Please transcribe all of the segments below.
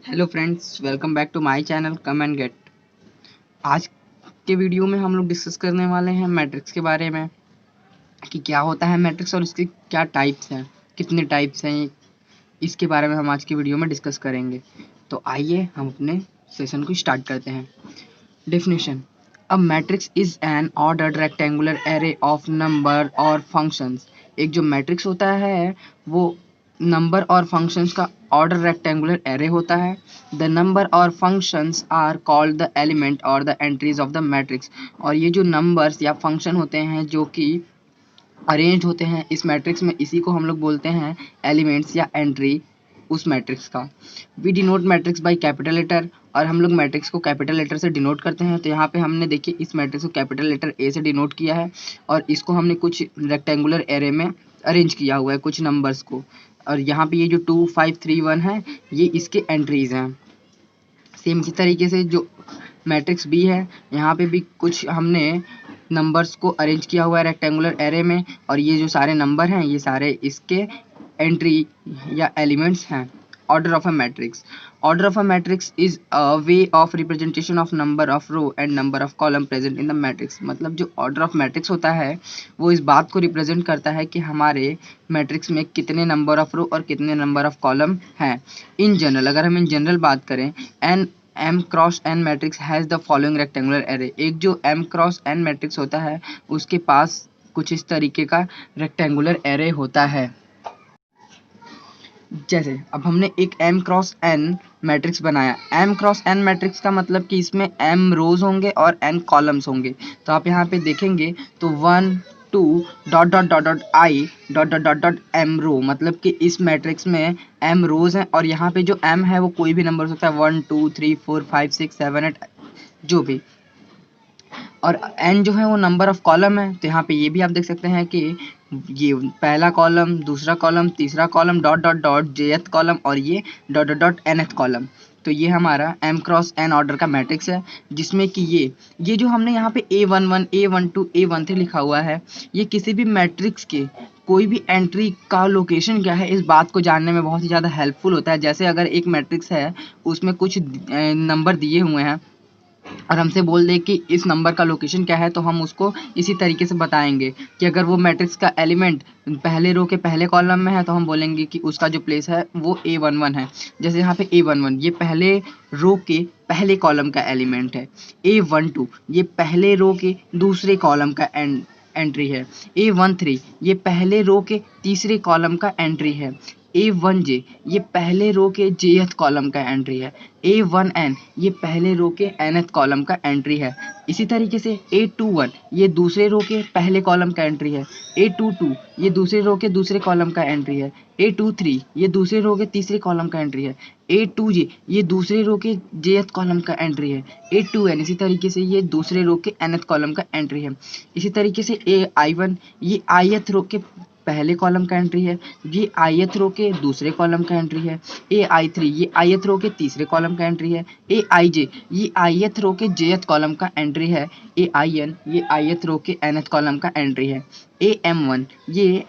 Hello friends, welcome back to my channel come and get. आज के video में हम लोग डिस्कस करने वाले हैं मैट्रिक्स के बारे में कि क्या होता है मैट्रिक्स और इसके क्या टाइप्स हैं, कितने टाइप्स हैं। इसके बारे में हम आज की वीडियो में डिस्कस करेंगे। तो आइए हम अपने सेशन को स्टार्ट करते हैं। Definition: a matrix is an ordered rectangular array of number और फंक्शंस। एक जो मैट्रिक्स होता है वो नंबर और फंक्शंस का ऑर्डर रेक्टेंगुलर एरे होता है। द नंबर और functions are called the element और the entries of the matrix. और ये जो नंबर्स या फंक्शन होते हैं जो कि अरेंज होते हैं इस मैट्रिक्स में, इसी को हम लोग बोलते हैं एलिमेंट्स या एंट्री उस मैट्रिक्स का। We denote matrix by capital letter, और हम लोग मैट्रिक्स को कैपिटल लेटर से डिनोट करते हैं। तो यहाँ पे हमने देखिए इस मैट्रिक्स को कैपिटल लेटर ए से डिनोट किया है और इसको हमने कुछ रेक्टेंगुलर एरे में अरेंज किया हुआ है कुछ नंबर्स को। और यहाँ पे ये जो 2 5 3 1 है ये इसके एंट्रीज हैं। सेम इसी तरीके से जो मैट्रिक्स बी है यहाँ पे भी कुछ हमने नंबर्स को अरेंज किया हुआ है रेक्टेंगुलर एरे में, और ये जो सारे नंबर हैं ये सारे इसके एंट्री या एलिमेंट्स हैं। Order of a matrix: order of a matrix is a way of representation of number of row and number of column present in the matrix. मतलब जो ऑर्डर ऑफ मैट्रिक्स होता है वो इस बात को रिप्रेजेंट करता है कि हमारे मैट्रिक्स में कितने नंबर ऑफ रो और कितने नंबर ऑफ कॉलम हैं। इन जनरल, अगर हम इन जनरल बात करें, an M cross N matrix has the following rectangular array. एक जो एम क्रॉस एन मैट्रिक्स होता है उसके पास कुछ इस तरीके का रेक्टेंगुलर एरे होता है। जैसे अब हमने एक एम क्रॉस एन मैट्रिक्स बनाया। एम क्रॉस एन मैट्रिक्स का मतलब कि इसमें एम रोज होंगे और एन कॉलम्स होंगे। तो आप यहाँ पे देखेंगे तो 1 2 dot dot dot dot I dot dot dot dot M row, मतलब कि इस मैट्रिक्स में एम रोज हैं और यहाँ पे जो एम है वो कोई भी नंबर हो सकता है, 1 2 3 4 5 6 7 8 जो भी। और एन जो है वो नंबर ऑफ कॉलम है। तो यहाँ पे ये भी आप देख सकते हैं कि ये पहला कॉलम, दूसरा कॉलम, तीसरा कॉलम, डॉट डॉट डॉट जेथ कॉलम और ये dot dot dot nth column. तो ये हमारा एम क्रॉस एन ऑर्डर का मैट्रिक्स है जिसमें कि ये जो हमने यहाँ पे A11 A12 A13 लिखा हुआ है ये किसी भी मैट्रिक्स के कोई भी एंट्री का लोकेशन क्या है इस बात को जानने में बहुत ही ज़्यादा हेल्पफुल होता है। जैसे अगर एक मैट्रिक्स है उसमें कुछ नंबर दिए हुए हैं और हमसे बोल दे कि इस नंबर का लोकेशन क्या है, तो हम उसको इसी तरीके से बताएंगे कि अगर वो मैट्रिक्स का एलिमेंट पहले रो के पहले कॉलम में है तो हम बोलेंगे कि उसका जो प्लेस है वो A11 है। जैसे यहाँ पे A11 ये पहले रो के पहले कॉलम का एलिमेंट है। A12 ये पहले रो के दूसरे कॉलम का एंट्री है। A13 ये पहले रो के तीसरे कॉलम का एंट्री है। A1J ये पहले रो के जेथ कॉलम का एंट्री है। A1N ये पहले रो के nth कॉलम का एंट्री है। इसी तरीके से A21 ये दूसरे रो के पहले कॉलम का एंट्री है। A22 ये दूसरे रो के दूसरे कॉलम का एंट्री है। A23 ये दूसरे रो के तीसरे कॉलम का एंट्री है। A2J ये दूसरे रो के जेथ कॉलम का एंट्री है। A2N इसी तरीके से ये दूसरे रो के nth कॉलम का एंट्री है। इसी तरीके से AI1 ये ith रो के पहले कॉलम का एंट्री है। ये ith रो के दूसरे कॉलम का एंट्री है। AI3 ये ith रो के तीसरे कॉलम का एंट्री है। AIJ ये ith रो के jth कॉलम का एंट्री है। AIN ये ith रो के nth कॉलम का एंट्री है। AM1 ये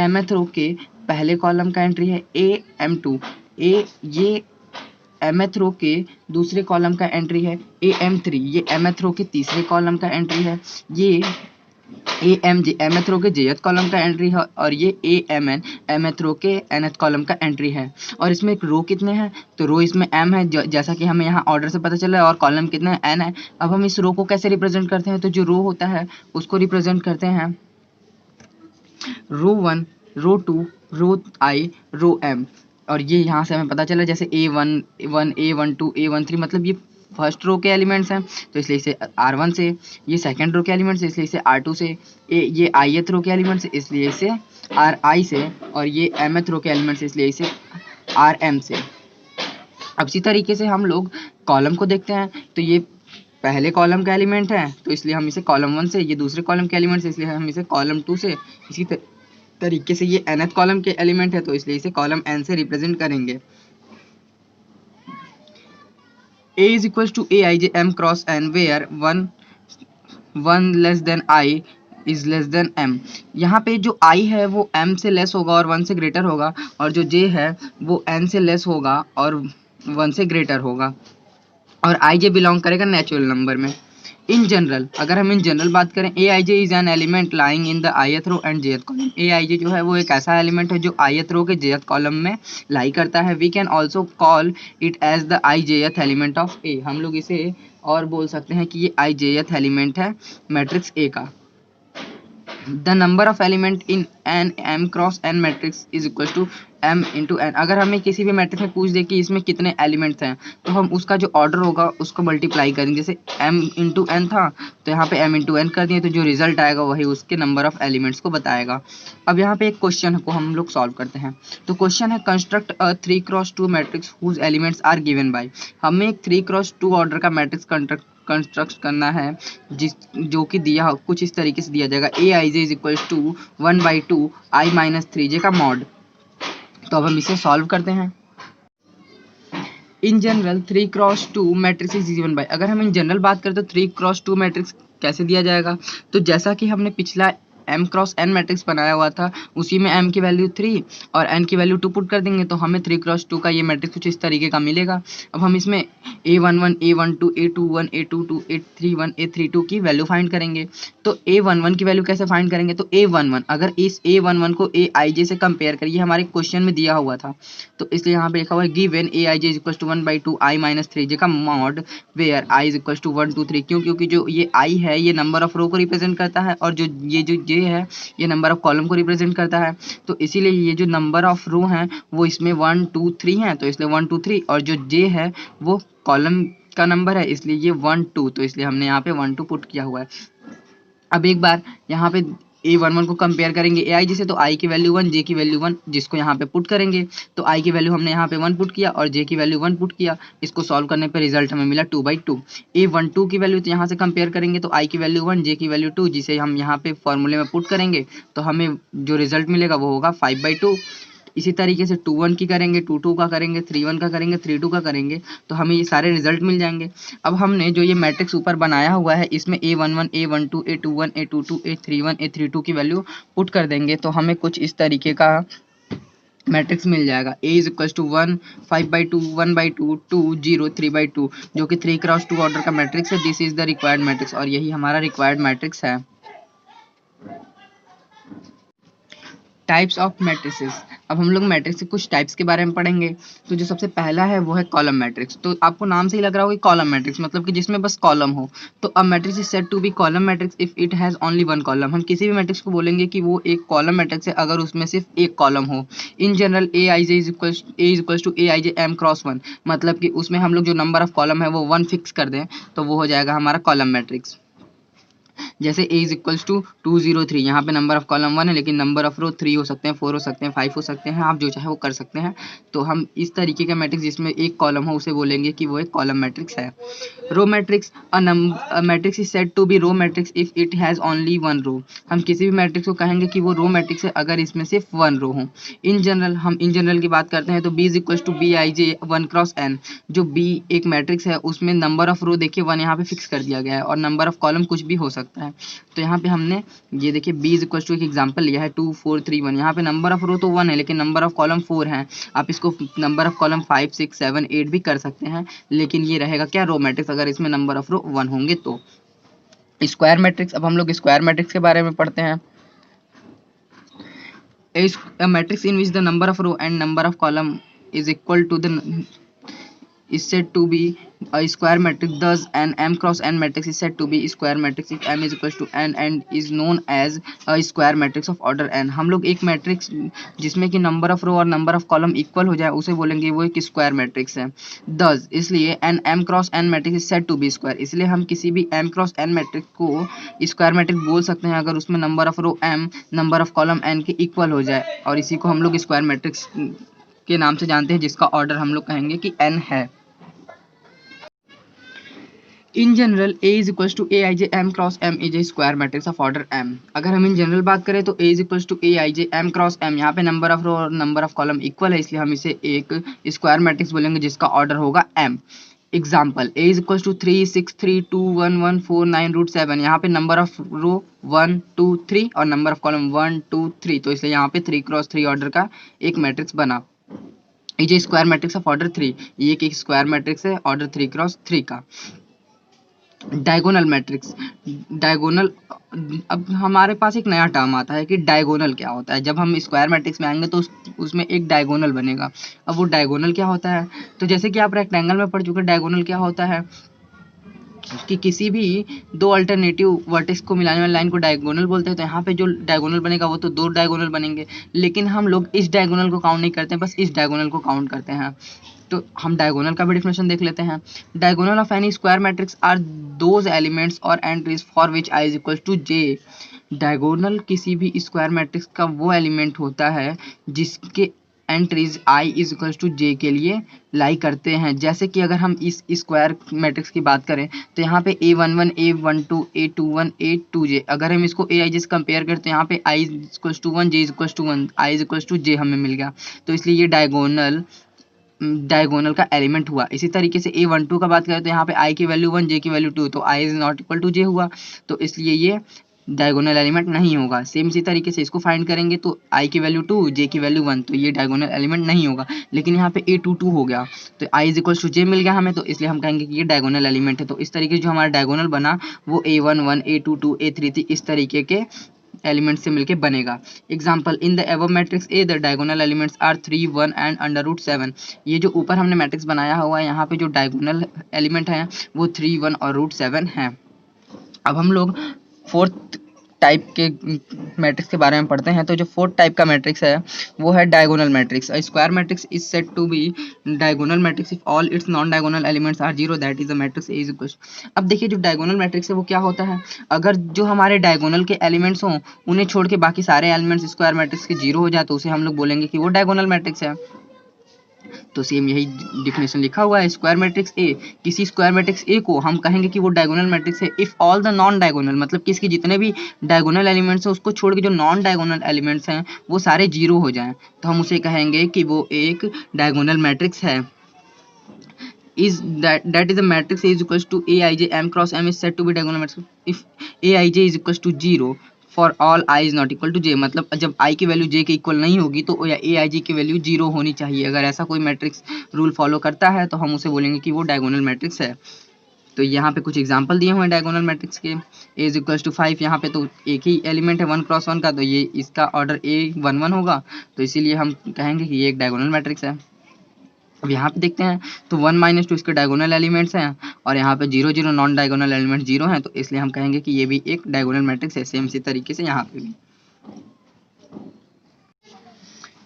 mth रो के पहले कॉलम का एंट्री है। AM2 ये mth रो के दूसरे कॉलम का एंट्री है। AM3 ये mth रो के तीसरे कॉलम का एंट्री है। ये AMJ mth रो के jth कॉलम का एंट्री है और ये AMN mth रो के nth कॉलम का एंट्री है। और इसमें एक रो कितने हैं, तो रो इसमें m है जैसा कि हमें यहाँ ऑर्डर से पता चला है, और कॉलम कितने हैं, n है। अब हम इस रो को कैसे रिप्रेजेंट करते हैं, तो जो रो होता है उसको रिप्रेजेंट करते हैं रो 1 रो 2 रो I रो m। और ये यहाँ से हमें पता चला जैसे A11 A12 A13 मतलब ये फर्स्ट रो के एलिमेंट्स हैं तो इसलिए इसे R1 से, ये सेकंड रो के एलिमेंट्स है इसलिए इसे R2 से, ये ith रो के एलिमेंट्स है इसलिए इसे Ri से, और ये mth रो के एलिमेंट्स है इसलिए इसे Rm से। अब इसी तरीके से हम लोग कॉलम को देखते हैं तो ये पहले कॉलम का एलिमेंट है तो इसलिए हम इसे कॉलम 1 से, ये दूसरे कॉलम के एलिमेंट है इसलिए हम इसे कॉलम 2 से, इसी तरीके से ये nth कॉलम के एलिमेंट है तो इसलिए इसे कॉलम n से रिप्रेजेंट करेंगे। A is equals to Aij m cross n where 1 less than I is less than m। यहाँ पे जो i है वो m से लेस होगा और 1 से ग्रेटर होगा, और जो j है वो n से लेस होगा और 1 से ग्रेटर होगा और आई जे बिलोंग करेगा नेचुरल नंबर में। इन जनरल, अगर हम इन जनरल बात करें, A I J is an element lying in the ith row and jth column. A I J जो है वो एक ऐसा एलिमेंट है जो ith रो के jth कॉलम में लाई करता है। We can also call it as the I jth element of A. हम लोग इसे और बोल सकते हैं कि ये आई jth एलिमेंट है मैट्रिक्स ए का। The number of element in N M cross N matrix is equal to m into N. अगर हमें किसी भी मैट्रिक्स में पूछ दे कि इसमें कितने एलिमेंट्स हैं, तो हम उसका जो ऑर्डर होगा उसको मल्टीप्लाई करेंगे। जैसे m इंटू एन था तो यहाँ पे m इंटू एन कर दिए, तो जो रिजल्ट आएगा वही उसके नंबर ऑफ एलिमेंट्स को बताएगा। अब यहाँ पे एक क्वेश्चन को हम लोग सॉल्व करते हैं। तो क्वेश्चन है construct a 3x2 matrix whose elements are given by. हमें एक 3x2 ऑर्डर का मैट्रिक्स कंस्ट्रक्ट करना है जो कि दिया कुछ इस तरीके से दिया जाएगा। A I J is equal to 1/2 i minus 3j का मॉड। तो अब हम इसे सॉल्व करते हैं। In general 3x2 matrix is given by. अगर हम इन जनरल बात करें तो 3x2 मैट्रिक्स कैसे दिया जाएगा, तो जैसा कि हमने पिछला m क्रॉस n मैट्रिक्स बनाया हुआ था, उसी में m की वैल्यू 3 और n की वैल्यू 2 पुट कर देंगे तो हमें 3x2 का ये मैट्रिक्स कुछ इस तरीके का मिलेगा। अब हम इसमें a11 a12 a21 a22 a31 a32 की वैल्यू फाइंड करेंगे। तो a11 की वैल्यू कैसे फाइंड करेंगे, तो a11 अगर इस a11 को aij से कंपेयर करिए, हमारे क्वेश्चन में दिया हुआ था, तो इसलिए यहाँ पे लिखा हुआ है given aij is equal to 1/2 i minus 3j का mod where i is equal to 1 2 3। क्यों? क्योंकि जो ये i है ये नंबर ऑफ रो को रिप्रेजेंट करता है और जो j है ये नंबर ऑफ कॉलम को रिप्रेजेंट करता है। तो इसीलिए ये जो नंबर ऑफ रो हैं वो इसमें 1 2 3 है, तो इसलिए 1 2 3, और जो j है वो कॉलम का नंबर है, इसलिए ये 1 2, तो इसलिए हमने यहाँ पे 1 2 पुट किया हुआ है। अब एक बार यहाँ पे a11 को कंपेयर करेंगे aij से, तो i की वैल्यू 1 j की वैल्यू 1, जिसको यहाँ पे पुट करेंगे तो i की वैल्यू हमने यहाँ पे 1 पुट किया और j की वैल्यू 1 पुट किया। इसको सॉल्व करने पे रिजल्ट हमें मिला 2/2। a12 की वैल्यू तो यहाँ से कंपेयर करेंगे तो i की वैल्यू 1 j की वैल्यू 2, जिसे हम यहाँ पे फॉर्मूले में पुट करेंगे तो हमें जो रिजल्ट मिलेगा वो होगा 5/2। इसी तरीके से 2 1 की करेंगे, 2 2 का करेंगे, 3 1 का करेंगे, 3 2 का करेंगे, तो हमें ये सारे रिजल्ट मिल जाएंगे। अब हमने जो ये मैट्रिक्स ऊपर बनाया हुआ है इसमें a11 a12 a21 a22 a31 a32 की वैल्यू पुट कर देंगे तो हमें कुछ इस तरीके का मैट्रिक्स मिल जाएगा। a इज इक्वल टू 1 5/2 1/2 2 0 3/2, जो कि 3x2 ऑर्डर का मैट्रिक्स है। This is the required matrix, और यही हमारा रिक्वायर्ड मैट्रिक्स है। Types of matrices. अब हम लोग मैट्रिक्स के कुछ टाइप्स के बारे में पढ़ेंगे। तो जो सबसे पहला है वो है कॉलम मैट्रिक्स। तो आपको नाम से ही लग रहा होगा कि कॉलम मैट्रिक्स मतलब कि जिसमें बस कॉलम हो। तो a matrix is said to be column matrix if it has only one column. हम किसी भी मैट्रिक्स को बोलेंगे कि वो एक कॉलम मैट्रिक्स है अगर उसमें सिर्फ एक कॉलम हो। In general a I J is equal to a I j m cross 1, मतलब कि उसमें हम लोग जो नंबर ऑफ कॉलम है वो 1 फिक्स कर दें तो वो हो जाएगा हमारा कॉलम मैट्रिक्स। जैसे a इज इक्वल्स टू 2 0 3, यहाँ पे नंबर ऑफ कॉलम 1 है लेकिन नंबर ऑफ रो 3 हो सकते हैं, 4 हो सकते हैं, 5 हो सकते हैं, आप जो चाहे वो कर सकते हैं। तो हम इस तरीके का मैट्रिक्स जिसमें एक कॉलम हो उसे बोलेंगे कि वो एक कॉलम मैट्रिक्स है। Row matrix, a matrix is said to be row matrix if it has only one row. हम किसी भी मैट्रिक्स को कहेंगे कि वो रो मैट्रिक्स है अगर इसमें सिर्फ वन रो हो। इन जनरल, हम इन जनरल की बात करते हैं तो b is equals to b i j 1 cross n। जो b एक मैट्रिक्स है उसमें नंबर ऑफ रो देखिए 1 यहाँ पे फिक्स कर दिया गया है और नंबर ऑफ कॉलम कुछ भी हो सकता है। तो यहाँ पे हमने ये देखिए b इज इक्वल टू एक एग्जांपल लिया है 2 4 3 1। यहाँ पे नंबर ऑफ रो तो 1 है लेकिन नंबर ऑफ कॉलम 4 है। आप इसको नंबर ऑफ कॉलम 5 6 7 8 भी कर सकते हैं, लेकिन ये रहेगा क्या, रो मैट्रिक्स, अगर इसमें नंबर ऑफ रो 1 होंगे तो। स्क्वायर मैट्रिक्स, अब हम लोग स्क्वायर मैट्रिक्स के बारे में पढ़ते हैं। A matrix in which the number of row and number of column is equal to the is said to be a square matrix. Thus an m cross n matrix is said to be square matrix if m is equals to n and is known as a square matrix of order n। हम लोग एक matrix जिसमें कि number of रो और number of column equal हो जाए उसे बोलेंगे वो एक स्क्वायर मैट्रिक्स है। Thus इसलिए an m cross n matrix is said to be square। इसलिए हम किसी भी m cross n मैट्रिक्स को स्क्वायर मैट्रिक्स बोल सकते हैं अगर उसमें number of row m number of column n के इक्वल हो जाए, और इसी को हम लोग स्क्वायर मैट्रिक्स के नाम से जानते हैं जिसका ऑर्डर हम लोग कहेंगे कि n है। In general a is equal to a I j m cross m is a square matrix of order m। अगर हम इन जनरल बात करें तो a is equal to a I j m cross m, यहाँ पे number of रो और number of column equal है इसलिए हम इसे एक स्क्वायर मैट्रिक्स बोलेंगे जिसका ऑर्डर होगा m। Example a is equal टू 3 6 3 2 1 1 4 9 रूट 7। यहाँ पे नंबर ऑफ रो 1 2 3 और नंबर ऑफ कॉलम 1 2 3, तो इसलिए यहाँ पे 3 क्रॉस 3 ऑर्डर का एक मैट्रिक्स बना। Is a square matrix of order 3, ये एक स्क्वायर मैट्रिक्स है ऑर्डर 3x3 का। डायगोनल मैट्रिक्स, डायगोनल, अब हमारे पास एक नया टर्म आता है कि डायगोनल क्या होता है। जब हम स्क्वायर मैट्रिक्स में आएंगे तो उसमें एक डायगोनल बनेगा। अब वो डायगोनल क्या होता है, तो जैसे कि आप रेक्टेंगल में पढ़ चुके, डायगोनल क्या होता है कि किसी भी दो अल्टरनेटिव वर्टेक्स को मिलाने वाली लाइन को डायगोनल बोलते हैं। तो यहाँ पे जो डायगोनल बनेगा वो तो दो डायगोनल बनेंगे, लेकिन हम लोग इस डायगोनल को काउंट नहीं करते हैं, बस इस डायगोनल को काउंट करते हैं। तो हम डायगोनल का भी डेफिनेशन देख लेते हैं। Diagonal of any square matrix are those elements और entries for which I is equal to J. Diagonal किसी भी स्क्वायर मैट्रिक्स का वो एलिमेंट होता है जिसके entries I is equal to J के लिए लाई करते हैं। जैसे कि अगर हम इस स्क्वायर मैट्रिक्स की बात करें तो यहाँ पे A11, A12, A21, A2J, अगर हम इसको A I J से कंपेयर करें तो यहाँ पे I is equal to 1, J is equal to 1, I is equal to J हमें मिल गया। तो इसलिए ये डायगोनल का एलिमेंट हुआ। इसी तरीके से A12 का बात करें तो यहाँ पे I की वैल्यू 1, J की वैल्यू 2, तो I is not equal to J हुआ, तो इसलिए ये डायगोनल एलिमेंट नहीं होगा। सेम इसी तरीके से इसको फाइंड करेंगे तो I की वैल्यू 2, J की वैल्यू 1, तो ये डायगोनल एलिमेंट नहीं होगा। लेकिन यहाँ पे A22 हो गया तो I is equal to J मिल गया हमें, तो इसलिए हम कहेंगे कि ये डायगोनल एलिमेंट है। तो इस तरीके से जो हमारा डायगोनल बना वो A11, A22, A33 इस तरीके के एलिमेंट से मिलके बनेगा। Example, in the above matrix a the diagonal elements are 3, 1 and √7। ये जो ऊपर हमने मैट्रिक्स बनाया हुआ है यहाँ पे जो डायगोनल एलिमेंट है वो 3, 1 और √7 है। अब हम लोग फोर्थ टाइप के मैट्रिक्स के बारे में पढ़ते हैं। तो जो फोर्थ टाइप का मैट्रिक्स है वो है diagonal matrix. Square matrix is said to be diagonal matrix if all its non diagonal elements are zero, that is a matrix a is equal. अब देखिए जो डायगोनल मैट्रिक्स है वो क्या होता है, अगर जो हमारे डायगोनल के एलिमेंट्स हों उन्हें छोड़ के बाकी सारे एलिमेंट्स स्क्वायर मैट्रिक्स के जीरो हो जाए तो उसे हम लोग बोलेंगे कि वो डायगोनल मैट्रिक्स है। तो सेम यही डिफिनेशन लिखा हुआ है। स्क्वायर मैट्रिक्स ए, किसी स्क्वायर मैट्रिक्स ए को हम कहेंगे कि वो डायगोनल मैट्रिक्स है if all the non diagonal, मतलब कि इसके जितने भी डायगोनल एलिमेंट्स हैं उसको छोड़ के जो नॉन डायगोनल एलिमेंट्स हैं वो सारे जीरो हो जाएं, तो हम उसे कहेंगे कि वो एक डायगोनल मैट्रिक्स है। is that is a matrix A is equals to Aij m cross m is said to be diagonal matrix if Aij is equals to 0 for all i is not equal to j, मतलब जब i की value j के equal नहीं होगी तो aij की value 0 होनी चाहिए। अगर ऐसा कोई मैट्रिक्स रूल फॉलो करता है तो हम उसे बोलेंगे कि वो डायगोनल मैट्रिक्स है। तो यहाँ पे कुछ एग्जांपल दिए हुए हैं डायगोनल मैट्रिक्स के। a इज इक्वल टू 5, यहाँ पे तो एक ही एलिमेंट है 1 क्रॉस 1 का, तो ये इसका ऑर्डर A11 होगा, तो इसीलिए हम कहेंगे कि ये एक डायगोनल मैट्रिक्स है। अब यहाँ पे देखते हैं तो 1 - 2 इसके डायगोनल एलिमेंट्स हैं और यहाँ पे 0 0 नॉन डायगोनल एलिमेंट 0 हैं, तो इसलिए हम कहेंगे कि ये भी एक डायगोनल मैट्रिक्स है। सेम इसी तरीके से यहाँ पे भी।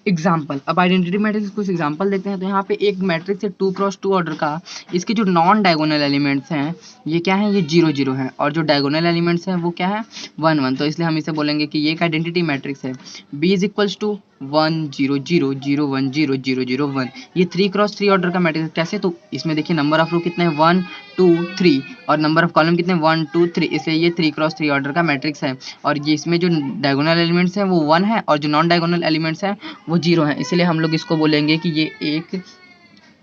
एग्जाम्पल, अब आइडेंटिटी मैट्रिक्स कुछ एग्जाम्पल देखते हैं। तो यहाँ पे एक मैट्रिक्स है 2 × 2 ऑर्डर का, इसके जो नॉन डायगोनल एलिमेंट्स हैं ये क्या है, ये 0 0 है, और जो डायगोनल एलिमेंट्स हैं वो क्या है 1 1, तो इसलिए हम इसे बोलेंगे कि ये एक आइडेंटिटी मैट्रिक्स है। B इज इक्वल्स टू 1 0 0 0 1 0 0 0 1, ये 3 × 3 ऑर्डर का मैट्रिक्स है। कैसे, तो इसमें देखिए नंबर ऑफ रो कितने हैं 1 2 3 और नंबर ऑफ कॉलम कितने 1 2 3, इसलिए ये 3 × 3 ऑर्डर का मैट्रिक्स है। और ये इसमें जो डायगोनल एलिमेंट्स हैं वो 1 है और जो नॉन डायगोनल एलिमेंट्स हैं वो 0 है, इसलिए हम लोग इसको बोलेंगे कि ये एक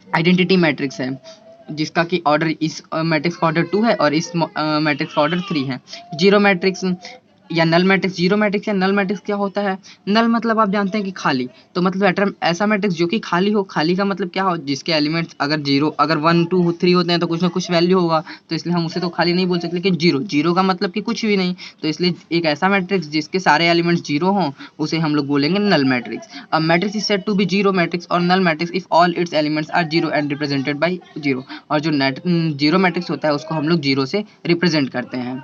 आइडेंटिटी मैट्रिक्स है जिसका कि ऑर्डर इस मैट्रिक्स का ऑर्डर 2 है और इस मैट्रिक्स का ऑर्डर 3 है। जीरो मैट्रिक्स या नल मैट्रिक्स, जीरो मैट्रिक्स या नल मैट्रिक्स क्या होता है, नल मतलब आप जानते हैं कि खाली, तो मतलब ऐसा मैट्रिक्स जो कि खाली हो। खाली का मतलब क्या हो, जिसके एलिमेंट्स अगर 1 2 3 होते हैं तो कुछ ना कुछ वैल्यू होगा, तो इसलिए हम उसे तो खाली नहीं बोल सकते। लेकिन जीरो का मतलब कि कुछ भी नहीं, तो इसलिए एक ऐसा मैट्रिक्स जिसके सारे एलिमेंट्स जीरो हों उसे हम लोग बोलेंगे नल मैट्रिक्स। अब matrix is said to be zero matrix और null matrix if all its elements are zero and represented by zero, और जो जीरो मैट्रिक्स होता है उसको हम लोग जीरो से रिप्रेजेंट करते हैं।